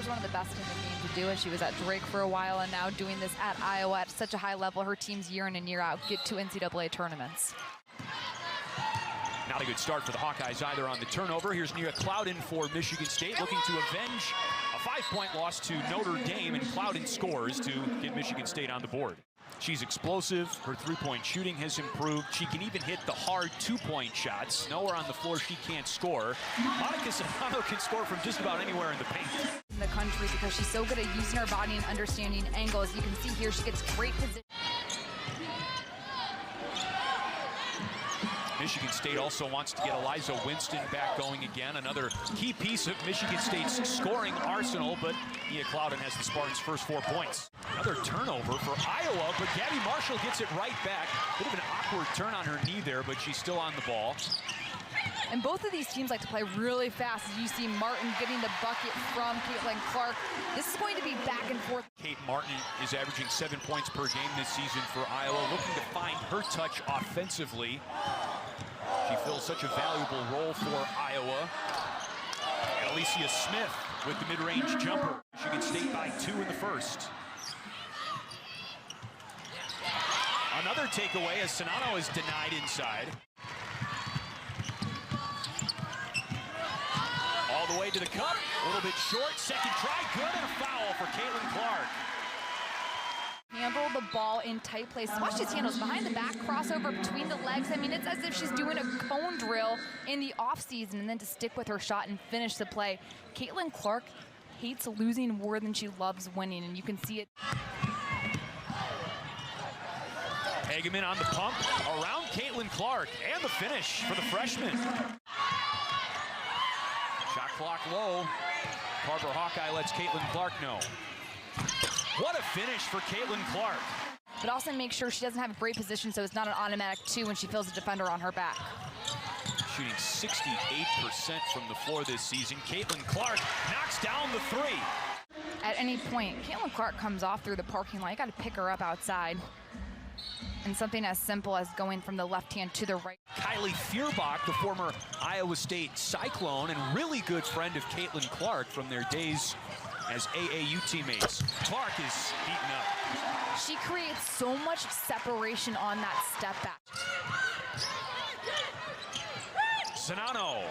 Bluder's one of the best in the game to do it. She was at Drake for a while and now doing this at Iowa at such a high level. Her teams year in and year out get to NCAA tournaments. Not a good start for the Hawkeyes either on the turnover. Here's Nia Clouden for Michigan State, looking to avenge a 5-point loss to Notre Dame, and Clouden scores to get Michigan State on the board. She's explosive. Her three-point shooting has improved. She can even hit the hard two-point shots. Nowhere on the floor she can't score. Monica Serrano can score from just about anywhere in the paint. In the country, because she's so good at using her body and understanding angles. You can see here she gets great position. Michigan State also wants to get Lisa Winston back going again. Another key piece of Michigan State's scoring arsenal, but Nia Clouden has the Spartans' first 4 points. Another turnover for Iowa, but Gabby Marshall gets it right back. Bit of an awkward turn on her knee there, but she's still on the ball. And both of these teams like to play really fast. You see Martin getting the bucket from Caitlin Clark. This is going to be back and forth. Kate Martin is averaging 7 points per game this season for Iowa, looking to find her touch offensively. She fills such a valuable role for Iowa. And Alicia Smith with the mid-range jumper. Michigan State by 2 in the first. Another takeaway as Serrano is denied inside. All the way to the cup, a little bit short, second try, good, and a foul for Caitlin Clark. Handle the ball in tight places. Watch these handles, behind the back, crossover between the legs. I mean, it's as if she's doing a cone drill in the offseason, and then to stick with her shot and finish the play. Caitlin Clark hates losing more than she loves winning, and you can see it. Hageman on the pump, around Caitlin Clark, and the finish for the freshman. Shot clock low. Carver Hawkeye lets Caitlin Clark know. What a finish for Caitlin Clark. But also make sure she doesn't have a great position, so it's not an automatic 2 when she feels a defender on her back. Shooting 68% from the floor this season. Caitlin Clark knocks down the 3. At any point, Caitlin Clark comes off through the parking lot. You got to pick her up outside. And something as simple as going from the left hand to the right. Kylie Feuerbach, the former Iowa State Cyclone and really good friend of Caitlin Clark from their days as AAU teammates. Clark is beaten up. She creates so much separation on that step back. Serrano.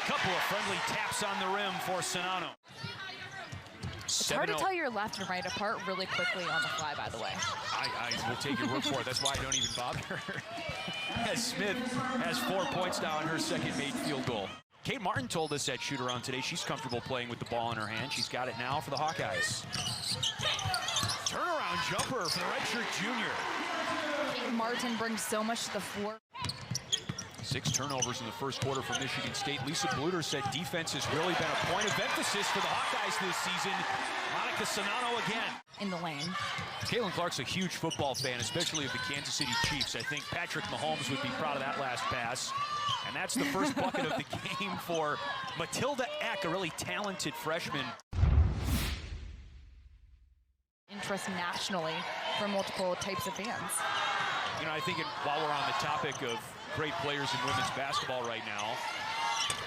Couple of friendly taps on the rim for Serrano. It's hard to tell your left and right apart really quickly on the fly, by the way. I will take your word for it. That's why I don't even bother. As Smith has 4 points now on her second made field goal. Kate Martin told us at shoot-around today she's comfortable playing with the ball in her hand. She's got it now for the Hawkeyes. Turnaround jumper for the redshirt junior. Kate Martin brings so much to the floor. 6 turnovers in the first quarter for Michigan State. Lisa Bluder said defense has really been a point of emphasis for the Hawkeyes this season. Monica Serrano again. In the lane. Caitlin Clark's a huge football fan, especially of the Kansas City Chiefs. I think Patrick Mahomes would be proud of that last pass. And that's the first bucket of the game for Matilda Eck, a really talented freshman. Interest nationally for multiple types of fans. You know, I think while we're on the topic of great players in women's basketball right now,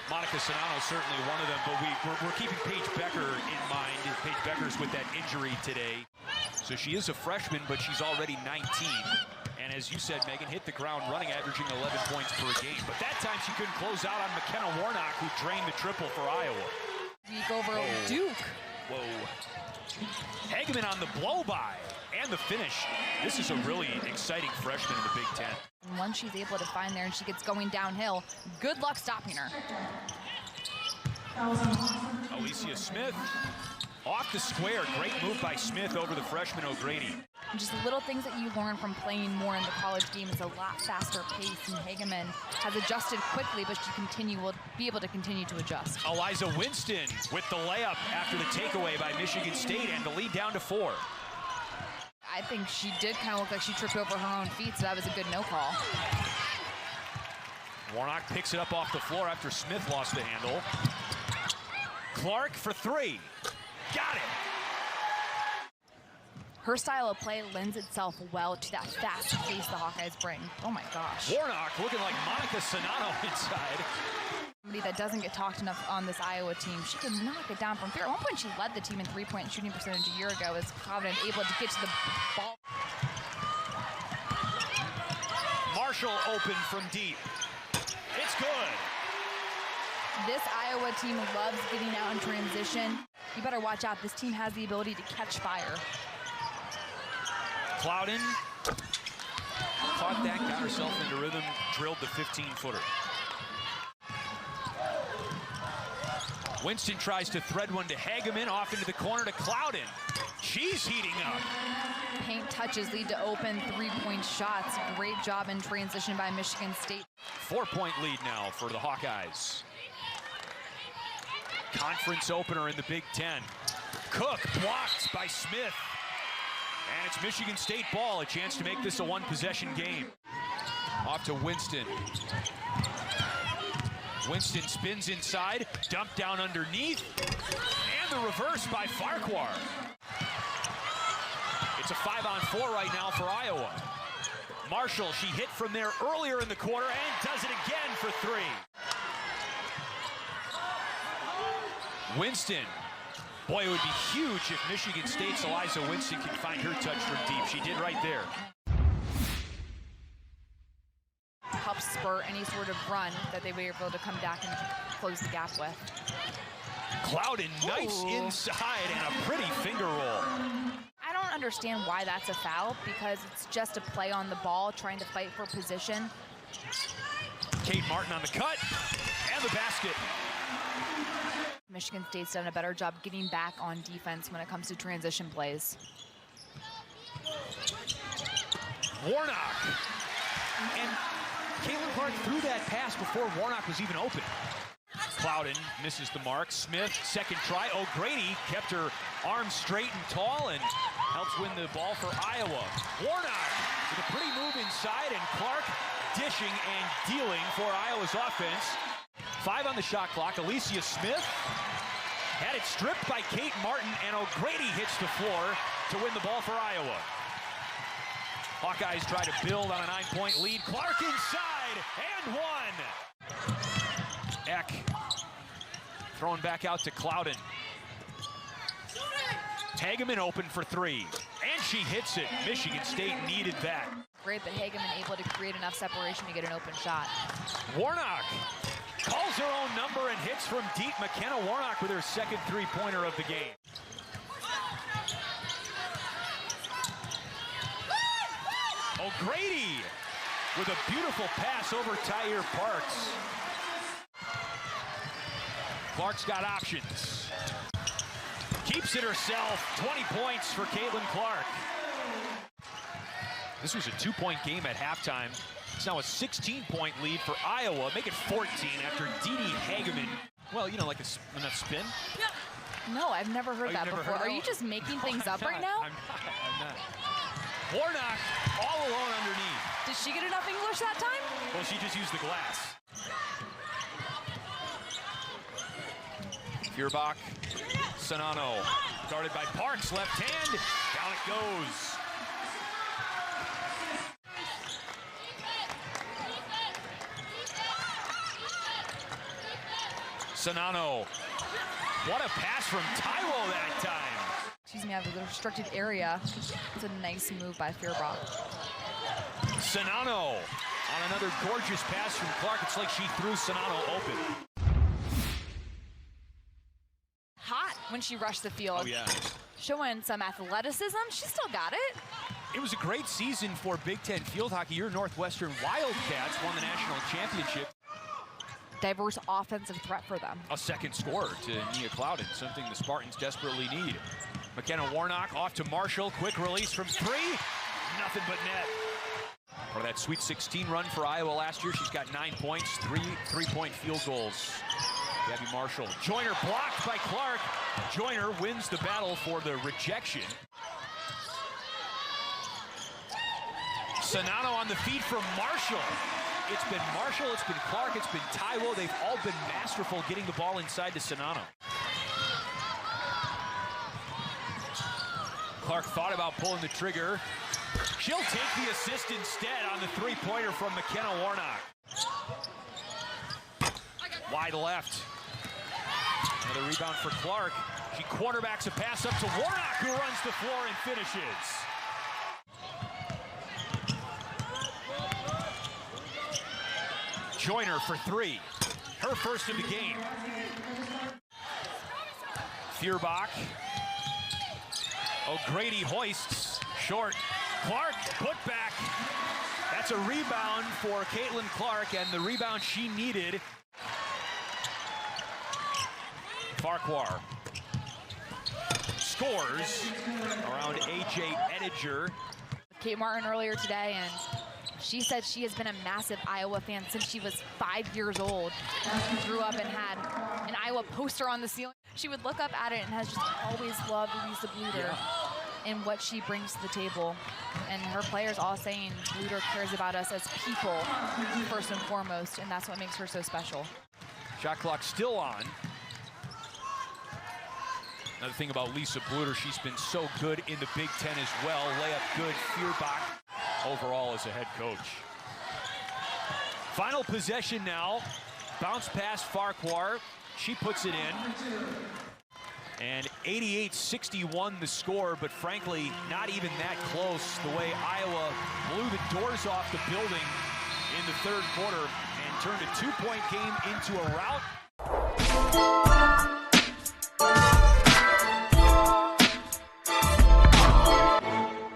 Monica Serrano is certainly one of them, but we're keeping Paige Becker in mind. Paige Becker's with that injury today. So she is a freshman, but she's already 19. And as you said, Megan, hit the ground running, averaging 11 points per game. But that time she couldn't close out on McKenna Warnock, who drained the triple for Iowa. Week over Duke. Whoa. Hageman on the blow-by and the finish. This is a really exciting freshman in the Big Ten. And once she's able to find there and she gets going downhill, good luck stopping her. Alicia Smith off the square. Great move by Smith over the freshman O'Grady. And just little things that you learn from playing more in the college game. It's a lot faster pace, and Hageman has adjusted quickly, but she will be able to continue to adjust. Lisa Winston with the layup after the takeaway by Michigan State, and the lead down to 4. I think she did kind of look like she tripped over her own feet, so that was a good no call. Warnock picks it up off the floor after Smith lost the handle. Clark for 3. Got it. Her style of play lends itself well to that fast pace the Hawkeyes bring. Oh my gosh. Warnock looking like Monica Serrano inside. Somebody that doesn't get talked enough on this Iowa team. She can knock it down from three. At one point, she led the team in three-point shooting percentage a year ago. Is Providence able to get to the ball? Marshall open from deep. It's good. This Iowa team loves getting out in transition. You better watch out. This team has the ability to catch fire. Clouden caught that, got herself into rhythm, drilled the 15-footer. Winston tries to thread one to Hageman, off into the corner to Clouden. She's heating up. Paint touches lead to open three-point shots. Great job in transition by Michigan State. 4-point lead now for the Hawkeyes. Conference opener in the Big Ten. Cook blocked by Smith. And it's Michigan State ball, a chance to make this a one-possession game. Off to Winston. Winston spins inside, dumped down underneath, and the reverse by Farquhar. It's a 5-on-4 right now for Iowa. Marshall, she hit from there earlier in the quarter and does it again for three. Winston. Boy, it would be huge if Michigan State's Eliza Winston can find her touch from deep. She did right there. Help spur any sort of run that they were able to come back and close the gap with. Clouden, nice inside and a pretty finger roll. I don't understand why that's a foul, because it's just a play on the ball, trying to fight for position. Kate Martin on the cut, and the basket. Michigan State's done a better job getting back on defense when it comes to transition plays. Warnock. And Caitlin Clark threw that pass before Warnock was even open. Clouden misses the mark. Smith, second try. O'Grady kept her arms straight and tall and helps win the ball for Iowa. Warnock with a pretty move inside, and Clark dishing and dealing for Iowa's offense. 5 on the shot clock. Alicia Smith had it stripped by Kate Martin, and O'Grady hits the floor to win the ball for Iowa. Hawkeyes try to build on a 9-point lead. Clark inside, and one. Eck thrown back out to Clouden. Hageman open for three, and she hits it. Michigan State needed that. Great that Hageman able to create enough separation to get an open shot. Warnock calls her own number and hits from deep. McKenna Warnock with her second three-pointer of the game. O'Grady with a beautiful pass over Tyre Parks. Clark's got options. Keeps it herself. 20 points for Caitlin Clark. This was a 2-point game at halftime. It's now a 16-point lead for Iowa. Make it 14 after Dee Dee Hageman. Well, you know, like a spin? No, I've never heard that before. Are you just making things up right now? I'm not. Warnock all alone underneath. Did she get enough English that time? Well, she just used the glass. Feuerbach, Sonano, guarded by Parks, left hand, down it goes. Sonano, what a pass from Taiwo that time. Excuse me, I have a restricted area. It's a nice move by Feuerbach. Sonano on another gorgeous pass from Clark. It's like she threw Sonano open. Hot when she rushed the field. Oh, yeah. Showing some athleticism. She still got it. It was a great season for Big Ten field hockey. Your Northwestern Wildcats won the national championship. Diverse offensive threat for them. A second scorer to Nia Clouden, something the Spartans desperately need. McKenna Warnock off to Marshall. Quick release from three. Nothing but net. For that Sweet 16 run for Iowa last year, she's got 9 points, three-point field goals. Gabby Marshall. Joyner blocked by Clark. Joyner wins the battle for the rejection. Sonano on the feed from Marshall. It's been Marshall, it's been Clark, it's been Taiwo. They've all been masterful getting the ball inside to Sonano. Clark thought about pulling the trigger. She'll take the assist instead on the three-pointer from McKenna Warnock. Wide left. Another rebound for Clark. She quarterbacks a pass up to Warnock, who runs the floor and finishes. Joyner for three. Her first of the game. Feuerbach. O'Grady hoists. Short. Clark, put back. That's a rebound for Caitlin Clark, and the rebound she needed. Farquhar scores around A.J. Ettinger. Kate Martin earlier today, and she said she has been a massive Iowa fan since she was 5 years old. She grew up and had an Iowa poster on the ceiling. She would look up at it and has just always loved Lisa Bluder and what she brings to the table. And her players all saying Bluder cares about us as people first and foremost, and that's what makes her so special. Shot clock still on. Another thing about Lisa Bluder, she's been so good in the Big Ten as well. Layup good, Feuerbach overall as a head coach. Final possession now. Bounce pass Farquhar. She puts it in. And 88-61 the score, but frankly, not even that close. The way Iowa blew the doors off the building in the third quarter and turned a 2-point game into a rout.